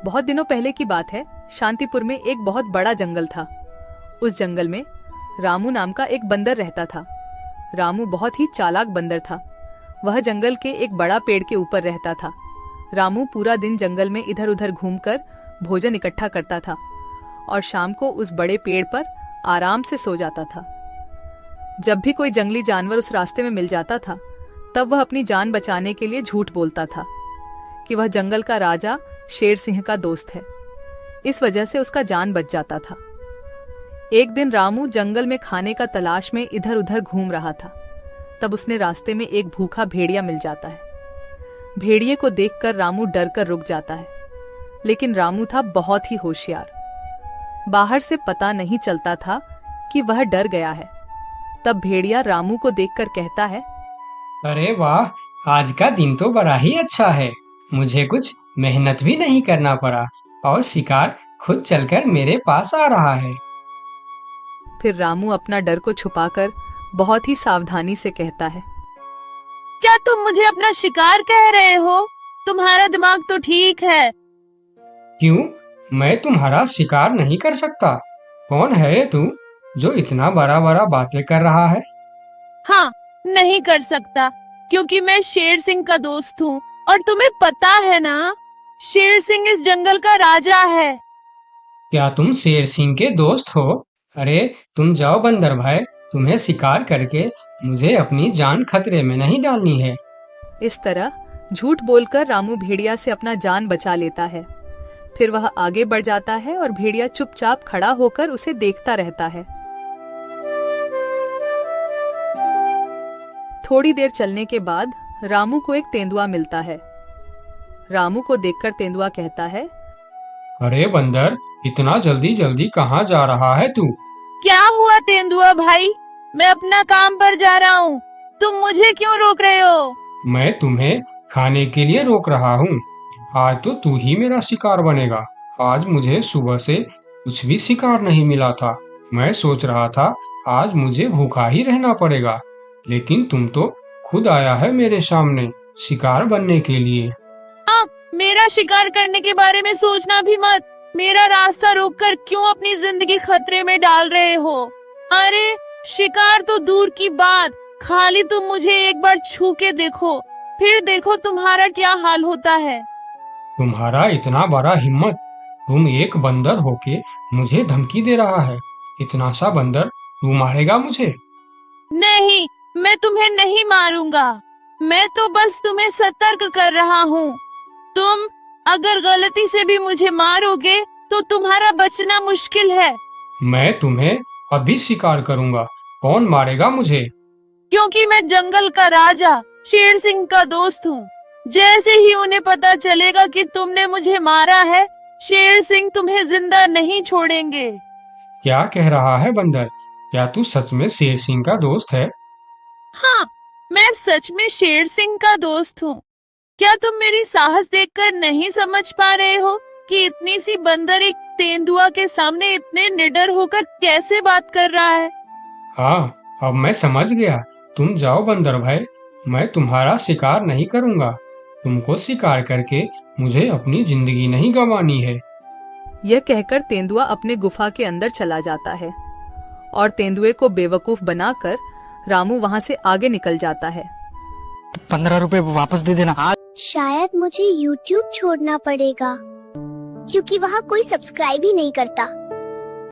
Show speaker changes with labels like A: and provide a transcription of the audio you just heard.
A: बहुत दिनों पहले की बात है। शांतिपुर में एक बहुत बड़ा जंगल था। उस जंगल में रामू नाम का एक बंदर रहता था। रामू बहुत ही चालाक बंदर था। वह जंगल के एक बड़ा पेड़ के ऊपर रहता था। रामू पूरा दिन जंगल में इधर उधर घूमकर भोजन इकट्ठा करता था और शाम को उस बड़े पेड़ पर आराम से सो जाता था। जब भी कोई जंगली जानवर उस रास्ते में मिल जाता था, तब वह अपनी जान बचाने के लिए झूठ बोलता था कि वह जंगल का राजा शेर सिंह का दोस्त है। इस वजह से उसका जान बच जाता था। एक दिन रामू जंगल में खाने का तलाश में इधर उधर घूम रहा था। तब उसने रास्ते में एक भूखा भेड़िया मिल जाता है। भेड़िए को देखकर रामू डर कर रुक जाता है, लेकिन रामू था बहुत ही होशियार। बाहर से पता नहीं चलता था कि वह डर गया है। तब भेड़िया रामू को देखकर कहता है,
B: अरे वाह, आज का दिन तो बड़ा ही अच्छा है। मुझे कुछ मेहनत भी नहीं करना पड़ा और शिकार खुद चलकर मेरे पास आ रहा है।
A: फिर रामू अपना डर को छुपाकर बहुत ही सावधानी से कहता है,
C: क्या तुम मुझे अपना शिकार कह रहे हो? तुम्हारा दिमाग तो ठीक है।
B: क्यों? मैं तुम्हारा शिकार नहीं कर सकता। कौन है रे तू जो इतना बड़ा बड़ा बातें कर रहा है?
C: हाँ, नहीं कर सकता, क्योंकि मैं शेर सिंह का दोस्त हूँ और तुम्हें पता है ना, शेर सिंह इस जंगल का राजा है।
B: क्या तुम शेर सिंह के दोस्त हो? अरे तुम जाओ बंदर भाई, तुम्हें शिकार करके मुझे अपनी जान खतरे में नहीं डालनी है।
A: इस तरह झूठ बोलकर रामू भेड़िया से अपना जान बचा लेता है। फिर वह आगे बढ़ जाता है और भेड़िया चुपचाप खड़ा होकर उसे देखता रहता है। थोड़ी देर चलने के बाद रामू को एक तेंदुआ मिलता है। रामू को देखकर तेंदुआ कहता है,
B: अरे बंदर, इतना जल्दी जल्दी कहाँ जा रहा है तू?
C: क्या हुआ तेंदुआ भाई? मैं अपना काम पर जा रहा हूँ, तुम मुझे क्यों रोक रहे हो?
B: मैं तुम्हें खाने के लिए रोक रहा हूँ। आज तो तू ही मेरा शिकार बनेगा। आज मुझे सुबह से कुछ भी शिकार नहीं मिला था। मैं सोच रहा था आज मुझे भूखा ही रहना पड़ेगा, लेकिन तुम तो खुद आया है मेरे सामने शिकार बनने के लिए।
C: मेरा शिकार करने के बारे में सोचना भी मत। मेरा रास्ता रोककर क्यों अपनी जिंदगी खतरे में डाल रहे हो? अरे शिकार तो दूर की बात, खाली तुम मुझे एक बार छू के देखो, फिर देखो तुम्हारा क्या हाल होता है।
B: तुम्हारा इतना बड़ा हिम्मत! तुम एक बंदर होके मुझे धमकी दे रहा है। इतना सा बंदर तू मारेगा मुझे?
C: नहीं, मैं तुम्हें नहीं मारूंगा। मैं तो बस तुम्हें सतर्क कर रहा हूँ। तुम अगर गलती से भी मुझे मारोगे तो तुम्हारा बचना मुश्किल है।
B: मैं तुम्हें अभी शिकार करूंगा। कौन मारेगा मुझे?
C: क्योंकि मैं जंगल का राजा शेर सिंह का दोस्त हूँ। जैसे ही उन्हें पता चलेगा कि तुमने मुझे मारा है, शेर सिंह तुम्हें जिंदा नहीं छोड़ेंगे।
B: क्या कह रहा है बंदर? क्या तू सच में शेर सिंह का दोस्त है?
C: हाँ, मैं सच में शेर सिंह का दोस्त हूँ। क्या तुम मेरी साहस देखकर नहीं समझ पा रहे हो कि इतनी सी बंदर एक तेंदुआ के सामने इतने निडर होकर कैसे बात कर रहा है?
B: हाँ, अब मैं समझ गया। तुम जाओ बंदर भाई, मैं तुम्हारा शिकार नहीं करूंगा। तुमको शिकार करके मुझे अपनी जिंदगी नहीं गंवानी है।
A: यह कहकर तेंदुआ अपने गुफा के अंदर चला जाता है और तेंदुए को बेवकूफ बनाकर रामू वहाँ से आगे निकल जाता है।
D: 15 रुपए वापस दे देना।
E: शायद मुझे YouTube छोड़ना पड़ेगा, क्योंकि वहाँ कोई सब्सक्राइब ही नहीं करता।